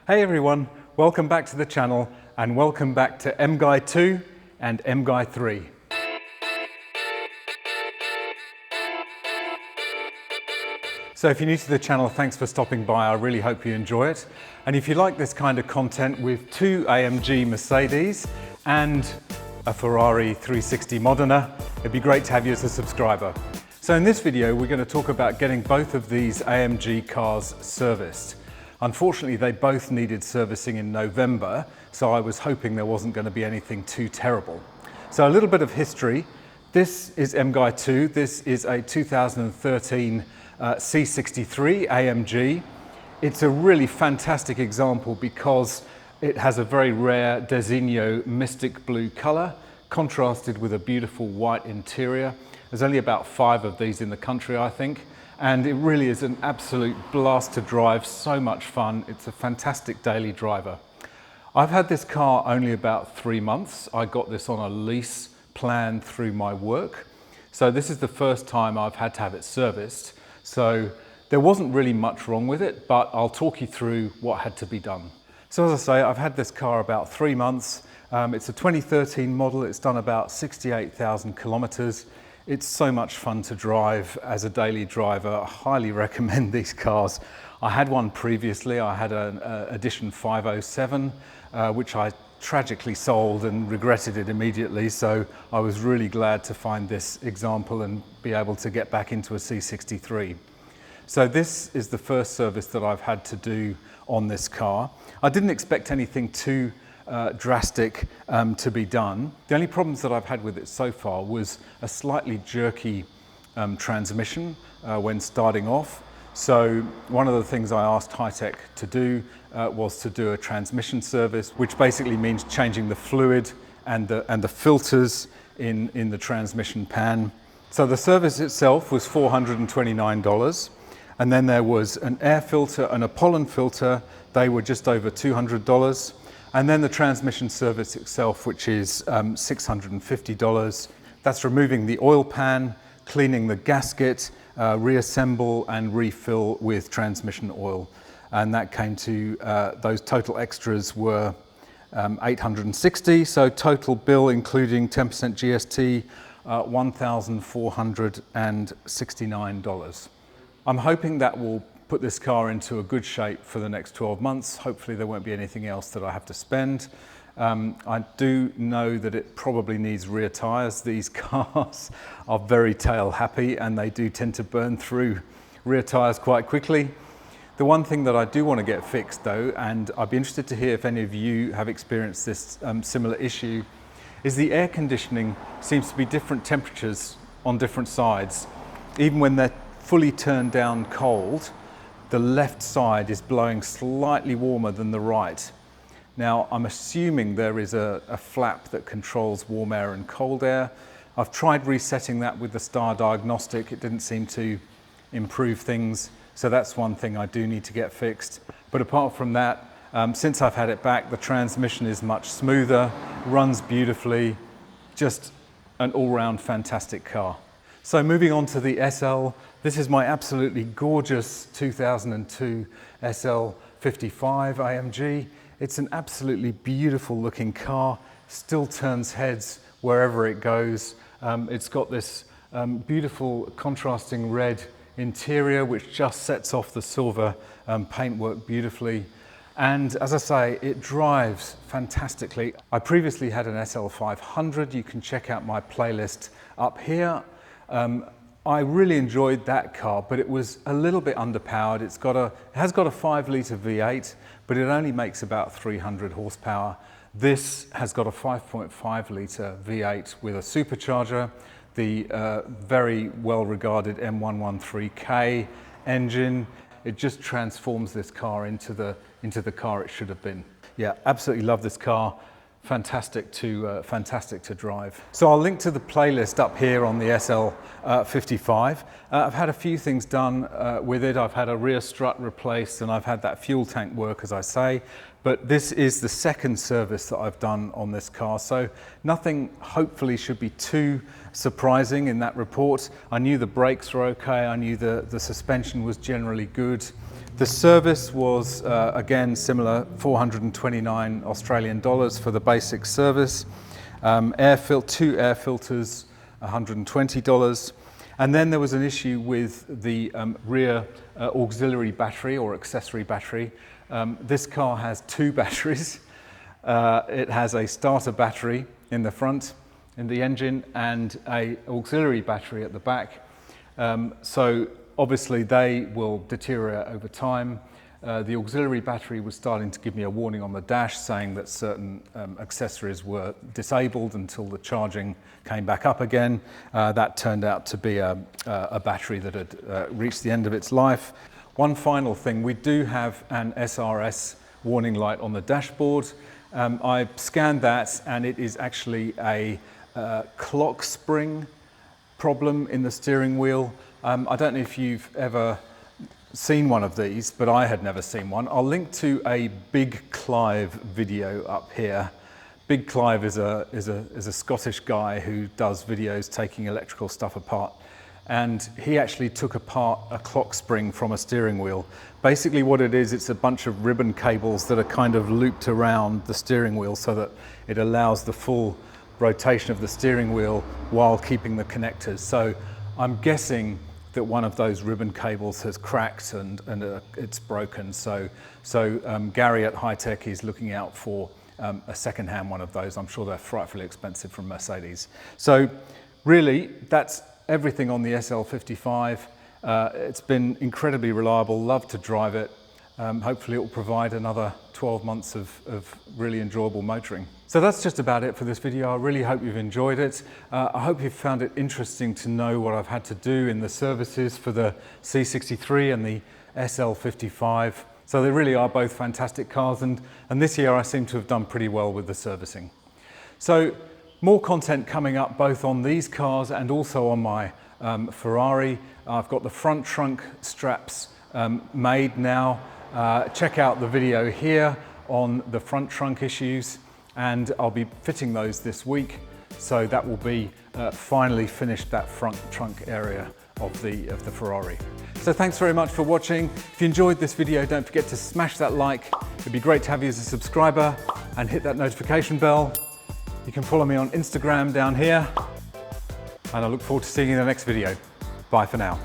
Hey everyone, welcome back to the channel and welcome back to MGUY 2 and MGUY 3. So if you're new to the channel, thanks for stopping by. I really hope you enjoy it. And if you like this kind of content with two AMG Mercedes and a Ferrari 360 Modena, it'd be great to have you as a subscriber. So in this video, we're going to talk about getting both of these AMG cars serviced. Unfortunately, they both needed servicing in November, so I was hoping there wasn't going to be anything too terrible. So a little bit of history. This is MGUY 2. This is a 2013 C63 AMG. It's a really fantastic example because it has a very rare Designo mystic blue color, contrasted with a beautiful white interior. There's only about 5 of these in the country, I think. And it really is an absolute blast to drive, so much fun. It's a fantastic daily driver. I've had this car only about 3 months. I got this on a lease plan through my work. So this is the first time I've had to have it serviced. So there wasn't really much wrong with it, but I'll talk you through what had to be done. So as I say, I've had this car about 3 months. It's a 2013 model. It's done about 68,000 kilometers. It's so much fun to drive as a daily driver. I highly recommend these cars. I had one previously. I had an Edition 507, which I tragically sold and regretted it immediately. So I was really glad to find this example and be able to get back into a C63. So this is the first service that I've had to do on this car. I didn't expect anything too drastic to be done. The only problems that I've had with it so far was a slightly jerky transmission when starting off. So one of the things I asked Hi-Tech to do was to do a transmission service, which basically means changing the fluid and the filters in the transmission pan. So the service itself was $429. And then there was an air filter and a pollen filter. They were just over $200. And then the transmission service itself, which is $650. That's removing the oil pan, cleaning the gasket, reassemble and refill with transmission oil. And that came to, those total extras were $860. So total bill, including 10% GST, $1,469. I'm hoping that will put this car into a good shape for the next 12 months. Hopefully there won't be anything else that I have to spend. I do know that it probably needs rear tires. These cars are very tail happy and they do tend to burn through rear tires quite quickly. The one thing that I do want to get fixed though, and I'd be interested to hear if any of you have experienced this similar issue, is the air conditioning seems to be different temperatures on different sides. Even when they're fully turned down cold, the left side is blowing slightly warmer than the right. Now, I'm assuming there is a flap that controls warm air and cold air. I've tried resetting that with the star diagnostic. It didn't seem to improve things. So that's one thing I do need to get fixed. But apart from that, since I've had it back, the transmission is much smoother, runs beautifully, just an all-round fantastic car. So moving on to the SL, this is my absolutely gorgeous 2002 SL55 AMG. It's an absolutely beautiful looking car, still turns heads wherever it goes. It's got this beautiful contrasting red interior, which just sets off the silver paintwork beautifully. And as I say, it drives fantastically. I previously had an SL500. You can check out my playlist up here. I really enjoyed that car, but it was a little bit underpowered. It has got a 5-litre V8, but it only makes about 300 horsepower. This has got a 5.5-litre V8 with a supercharger, the very well-regarded M113K engine. It just transforms this car into the car it should have been. Yeah, absolutely love this car. Fantastic to drive. So I'll link to the playlist up here on the SL55. I've had a few things done with it. I've had a rear strut replaced and I've had that fuel tank work, as I say. But this is the second service that I've done on this car. So nothing hopefully should be too surprising in that report. I knew the brakes were okay. I knew the suspension was generally good. The service was, again, similar, 429 Australian dollars for the basic service. Two air filters, $120. And then there was an issue with the rear auxiliary battery or accessory battery. This car has two batteries. It has a starter battery in the front, in the engine, and an auxiliary battery at the back. So obviously they will deteriorate over time. The auxiliary battery was starting to give me a warning on the dash saying that certain accessories were disabled until the charging came back up again. That turned out to be a battery that had reached the end of its life. One final thing, we do have an SRS warning light on the dashboard. I scanned that and it is actually a clock spring problem in the steering wheel. I don't know if you've ever seen one of these, but I had never seen one. I'll link to a Big Clive video up here. Big Clive is a Scottish guy who does videos taking electrical stuff apart. And he actually took apart a clock spring from a steering wheel. Basically what it is, it's a bunch of ribbon cables that are kind of looped around the steering wheel so that it allows the full rotation of the steering wheel while keeping the connectors. So I'm guessing that one of those ribbon cables has cracked and it's broken. So Gary at High Tech is looking out for a second-hand one of those. I'm sure they're frightfully expensive from Mercedes. So really, that's everything on the SL55. It's been incredibly reliable, love to drive it. Hopefully it will provide another 12 months of really enjoyable motoring. So that's just about it for this video. I really hope you've enjoyed it. I hope you've found it interesting to know what I've had to do in the services for the C63 and the SL55. So they really are both fantastic cars, and this year I seem to have done pretty well with the servicing. So more content coming up both on these cars and also on my Ferrari. I've got the front trunk straps made now. Check out the video here on the front trunk issues, and I'll be fitting those this week. So that will be finally finished, that front trunk area of the Ferrari. So thanks very much for watching. If you enjoyed this video, don't forget to smash that like. It'd be great to have you as a subscriber, and hit that notification bell. You can follow me on Instagram down here, and I look forward to seeing you in the next video. Bye for now.